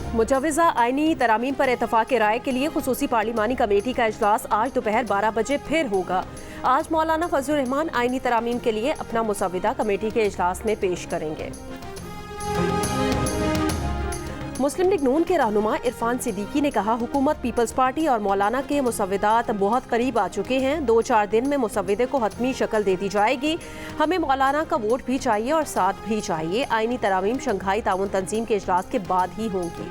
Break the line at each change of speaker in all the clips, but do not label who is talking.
मुजव्वज़ा आईनी तरामीम पर इत्तफ़ाक़ राय के लिए खुसूसी पार्लिमानी कमेटी का इजलास आज दोपहर 12 बजे फिर होगा। आज मौलाना फजलुर रहमान आईनी तरामीम के लिए अपना मुसव्विदा कमेटी के इजलास में पेश करेंगे। मुस्लिम लीग नून के रहनुमा इरफान सिद्दीकी ने कहा, हुकूमत, पीपल्स पार्टी और मौलाना के मुसव्विदात बहुत करीब आ चुके हैं। 2-4 दिन में मुसव्विदे को हतमी शक्ल दे दी जाएगी। हमें मौलाना का वोट भी चाहिए और साथ भी चाहिए। आईनी तरामीम शंघाई ताउन तंजीम के इजलास के बाद ही होंगी।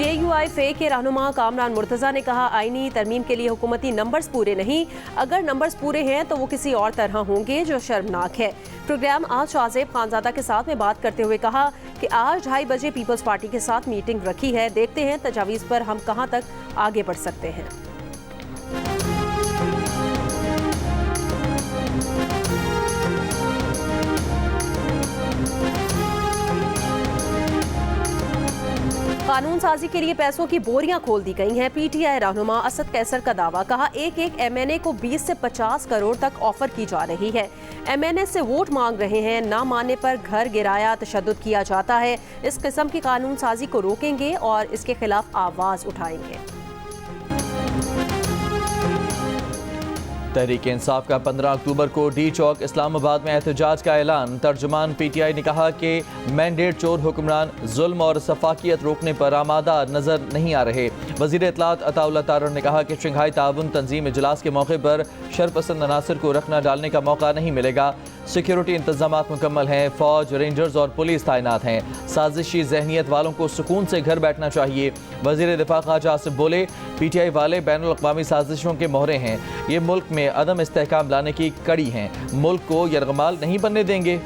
JUI-FA के रहनुमा कामरान मुर्तज़ा ने कहा, आईनी तरमीम के लिए हुकूमती नंबर्स पूरे नहीं, अगर नंबर्स पूरे हैं तो वो किसी और तरह होंगे, जो शर्मनाक है। प्रोग्राम आज शाहजेब खानजादा के साथ में बात करते हुए कहा कि आज 2:30 बजे पीपल्स पार्टी के साथ मीटिंग रखी है, देखते हैं तजावीज़ पर हम कहां तक आगे बढ़ सकते हैं। कानून साजी के लिए पैसों की बोरियां खोल दी गई हैं। PTI रहनुमा असद कैसर का दावा, कहा एक MNA को 20 से 50 करोड़ तक ऑफर की जा रही है। MNA से वोट मांग रहे हैं, ना मानने पर घर गिराया, तशद्दुद किया जाता है। इस किस्म की कानून साजी को रोकेंगे और इसके खिलाफ आवाज उठाएंगे।
तहरीक इंसाफ का 15 अक्टूबर को डी चौक इस्लामाबाद में एहतजाज का ऐलान। तर्जुमान PTI ने कहा कि मैंडेट चोर हुक्मरान जुल्म और सफाकियत रोकने पर आमादा नजर नहीं आ रहे। वजीर इत्तलात अताउल्लाह तारर ने कहा कि शंघाई ताउन तंजीम इजलास के मौके पर शरपसंद अनासर को रखना डालने का मौका नहीं मिलेगा। सिक्योरिटी इंतजामात मुकम्मल हैं, फौज, रेंजर्स और पुलिस तैनात हैं। साजिशी जहनीत वालों को सुकून से घर बैठना चाहिए। वजीर दिफा ख्वाजा आसिफ बोले, PTI वाले बैनुल अक़वामी साजिशों के मोहरे हैं, ये मुल्क में अदम इस्तेहकाम लाने की कड़ी हैं, मुल्क को यरगमाल नहीं बनने देंगे।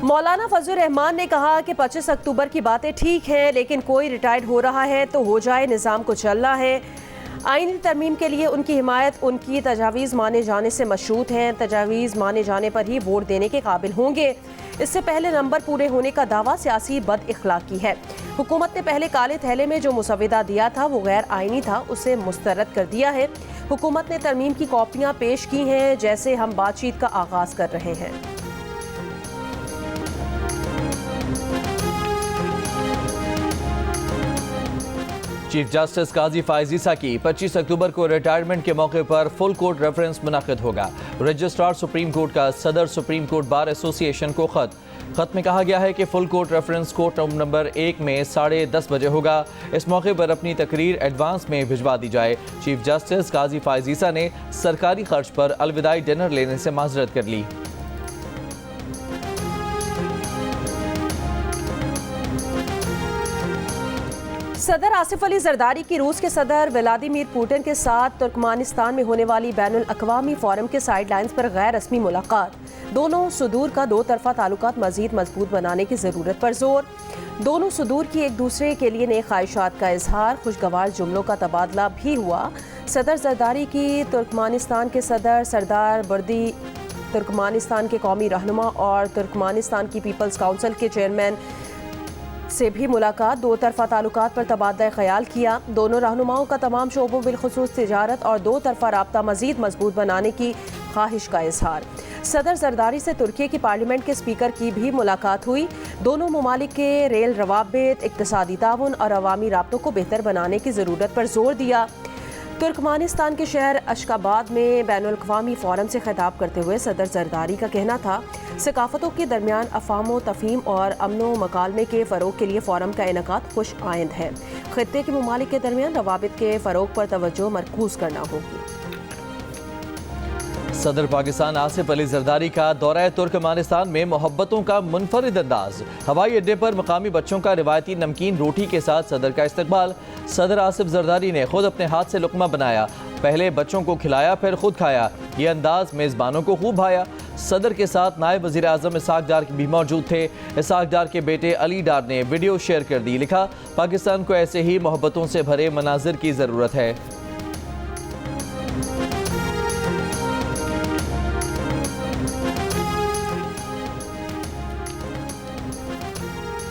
मौलाना फजलुर रहमान ने कहा कि 25 अक्टूबर की बातें ठीक हैं, लेकिन कोई रिटायर्ड हो रहा है तो हो जाए, निज़ाम को चलना है। आईनी तरमीम के लिए उनकी हिमायत उनकी तजावीज़ माने जाने से मशरूत हैं। तजावीज़ माने जाने पर ही वोट देने के काबिल होंगे। इससे पहले नंबर पूरे होने का दावा सियासी बद इखलाकी है। हुकूमत ने पहले काले थैले में जो मुसव्विदा दिया था वो गैर आईनी था, उसे मुस्तरद कर दिया है। हुकूमत ने तरमीम की कॉपियाँ पेश की हैं, जैसे हम बातचीत का आगाज़ कर रहे हैं।
चीफ जस्टिस काजी फायज ईसा की 25 अक्टूबर को रिटायरमेंट के मौके पर फुल कोर्ट रेफरेंस मुनाकिद होगा। रजिस्ट्रार सुप्रीम कोर्ट का सदर सुप्रीम कोर्ट बार एसोसिएशन को खत में कहा गया है कि full court reference court room number 1 में 10:30 बजे होगा। इस मौके पर अपनी तकरीर एडवांस में भिजवा दी जाए। चीफ जस्टिस काजी फायज ईसा ने सरकारी खर्च पर अलविदाई डिनर लेने से माजरत कर ली।
सदर आसिफ अली जरदारी की रूस के सदर व्लादिमीर पुतिन के साथ तुर्कमानिस्तान में होने वाली बैनुल अक़वामी फोरम के साइडलाइंस पर गैर रस्मी मुलाकात। दोनों सुदूर का 2 तरफ़ा ताल्लुकात मज़ीद मजबूत बनाने की ज़रूरत पर जोर। दोनों सुदूर की एक दूसरे के लिए नए ख्वाहिशात का इजहार, खुशगवार जुमलों का तबादला भी हुआ। सदर जरदारी की तुर्कमानिस्तान के सदर सरदार बर्दी, तुर्कमानिस्तान के कौमी रहनुमा और तुर्कमानिस्तान की पीपल्स काउंसिल के चेयरमैन से भी मुलाकात। 2 तरफ़ा ताल्लुकात पर तबादला ख्याल किया। दोनों रहनुमाओं का तमाम शोबों बिलखुसूस तिजारत और 2 तरफ़ा राब्ता मज़ीद मजबूत बनाने की ख्वाहिश का इजहार। सदर जरदारी से तुर्की की पार्लियामेंट के स्पीकर की भी मुलाकात हुई। दोनों ममालिक के रेल रवाबित, इक़्तिसादी ताउन और अवामी राब्तों को बेहतर बनाने की ज़रूरत पर जोर दिया। तुर्कमानिस्तान के शहर अशकाबाद में बैनुल अक़वामी फ़ोरम से खिताब करते हुए सदर जरदारी का कहना था, सकाफ़तों के दरमियान अफ़ाम तफ़हीम और अमन मकालमे के फ़रोग के लिए फ़ोरम का इनेकाद खुश आइंद है। ख़ित्ते के ममालिक के दरमियान रवाबित के फ़रोग पर तवज्जो मरकूज़ करना होगी।
सदर पाकिस्तान आसिफ अली जरदारी का दौरा तुर्कमानिस्तान में मोहब्बतों का मुनफरिद अंदाज। हवाई अड्डे पर मकामी बच्चों का रिवायती नमकीन रोटी के साथ सदर का इस्तकबाल। सदर आसिफ जरदारी ने खुद अपने हाथ से लुकमा बनाया, पहले बच्चों को खिलाया फिर खुद खाया। ये अंदाज मेज़बानों को खूब भाया। सदर के साथ नायब वज़ीर आज़म इसाक डार भी मौजूद थे। इसाक डार के बेटे अली डार ने वीडियो शेयर कर दी, लिखा, पाकिस्तान को ऐसे ही मोहब्बतों से भरे मनाजिर की ज़रूरत है।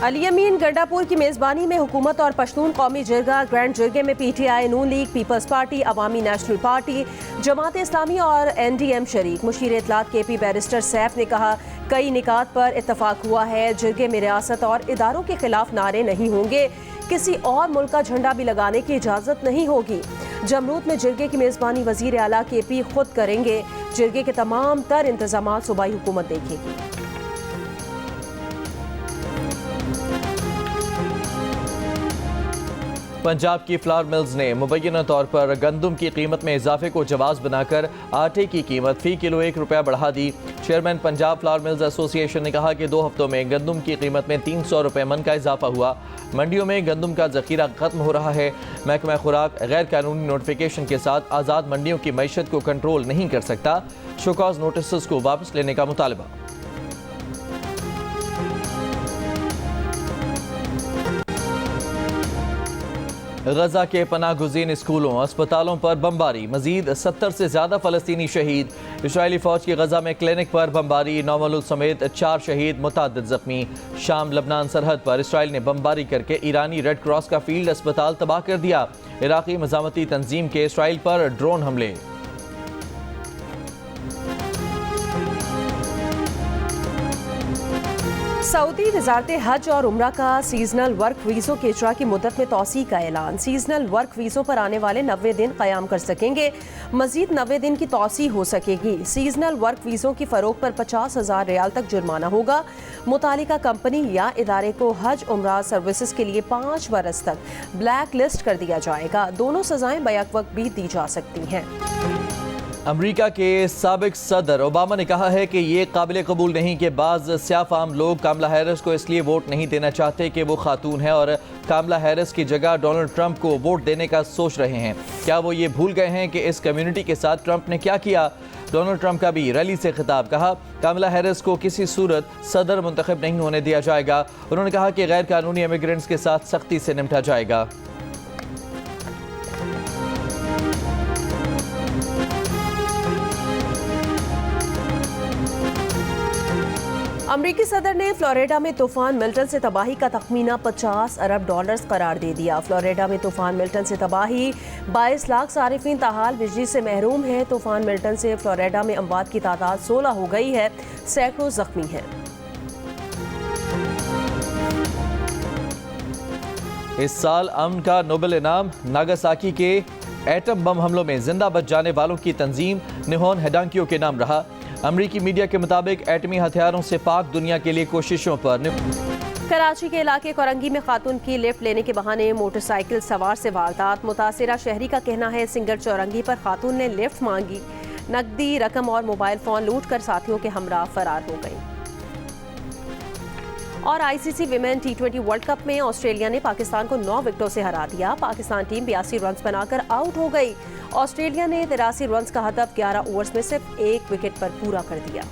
अली अमीन गंडापुर की मेजबानी में हुकूमत और पश्तून कौमी जिरगा ग्रैंड जिरगे में पीटीआई, नून लीग, पीपल्स पार्टी, अवामी नेशनल पार्टी, जमात इस्लामी और एनडीएम शरीक। मुशीर इत्तलात केपी बैरिस्टर सैफ ने कहा, कई निकात पर इत्तफाक हुआ है। जिरगे में रियासत और इदारों के खिलाफ नारे नहीं होंगे। किसी और मुल्क का झंडा भी लगाने की इजाजत नहीं होगी। जमरूद में जिरगे की मेजबानी वजीर आला केपी खुद करेंगे। जिरगे के तमाम तर इंतजाम सूबाई हुकूमत देखेगी।
पंजाब की फ्लावर मिल्स ने मुबैना तौर पर गंदम की कीमत में इजाफे को जवाज बनाकर आटे की कीमत फी किलो ₹1 बढ़ा दी। Chairman Punjab flour mills association ने कहा कि 2 हफ्तों में गंदम की कीमत में ₹300 मन का इजाफा हुआ। मंडियों में गंदम का जखीरा खत्म हो रहा है। महकमा खुराक गैर कानूनी नोटिफिकेशन के साथ आज़ाद मंडियों की मैशत को कंट्रोल नहीं कर सकता। शोकॉज नोटिस को वापस लेने का मुतालबा। गजा के पनाह गुज़ीन स्कूलों अस्पतालों पर बमबारी, मजीद 70 से ज़्यादा फ़लस्तीनी शहीद। इसराइली फ़ौज की गजा में क्लिनिक पर बमबारी, नौमलूद समेत 4 शहीद, मुतअद्दिद ज़ख्मी। शाम लबनान सरहद पर इसराइल ने बमबारी करके ईरानी रेड क्रॉस का फील्ड अस्पताल तबाह कर दिया। इराक़ी मज़ामती तंजीम के इसराइल पर ड्रोन हमले।
सऊदी वजारत हज और उम्रा का सीजनल वर्क वीज़ों के इजरा की मुद्दत में तौसी का ऐलान। सीजनल वर्क वीज़ों पर आने वाले 90 दिन क़याम कर सकेंगे। मजीद 90 दिन की तौसी हो सकेगी। सीजनल वर्क वीज़ों की फ़रोग पर 50,000 रियाल तक जुर्माना होगा। मुतालिका कंपनी या इदारे को हज उम्रा सर्विसेज के लिए 5 बरस तक ब्लैक लिस्ट कर दिया जाएगा। दोनों सजाएं बैक वक्त भी दी जा सकती हैं।
अमेरिका के साबिक सदर ओबामा ने कहा है कि ये काबिल कबूल नहीं कि बाज़ स्याफ़ाम लोग कामला हैरिस को इसलिए वोट नहीं देना चाहते कि वो खातून है और कामला हैरिस की जगह डोनाल्ड ट्रंप को वोट देने का सोच रहे हैं। क्या वो ये भूल गए हैं कि इस कम्युनिटी के साथ ट्रंप ने क्या किया? डोनाल्ड ट्रंप का भी रैली से खिताब। कहा, कामला हैरिस को किसी सूरत सदर मुंतखब नहीं होने दिया जाएगा। उन्होंने कहा कि गैर कानूनी इमिग्रेंट्स के साथ सख्ती से निपटा जाएगा।
अमरीकी सदर ने फ्लोरिडा में तूफान मिल्टन से तबाही का तखमीना $50 अरब करार दे दिया। फ्लोरिडा में तूफान मिल्टन से तबाही, 22 लाख सारिफीन ताहाल बिजली से महरूम है। तूफान मिल्टन से फ्लोरिडा में अमवात की तादाद 16 हो गई है, सैकड़ों जख्मी हैं।
इस साल अमन का नोबेल इनाम नागासाकी के एटम बम हमलों में जिंदा बच जाने वालों की तंजीम निहोन हेडांकियो के नाम रहा। अमरीकी मीडिया के मुताबिक एटमी हथियारों से पाक दुनिया के लिए कोशिशों पर।
कराची के इलाके कोरंगी में खातून की लिफ्ट लेने के बहाने मोटरसाइकिल सवार से वारदात। मुतासिरा शहरी का कहना है सिंगर चौरंगी पर खातून ने लिफ्ट मांगी, नकदी रकम और मोबाइल फोन लूट कर साथियों के हमरा फरार हो गई। और ICC women T20 world cup में ऑस्ट्रेलिया ने पाकिस्तान को 9 विकेटों से हरा दिया। पाकिस्तान टीम 82 रन बनाकर आउट हो गई। ऑस्ट्रेलिया ने 83 रन का हदफ 11 ओवर्स में सिर्फ 1 विकेट पर पूरा कर दिया।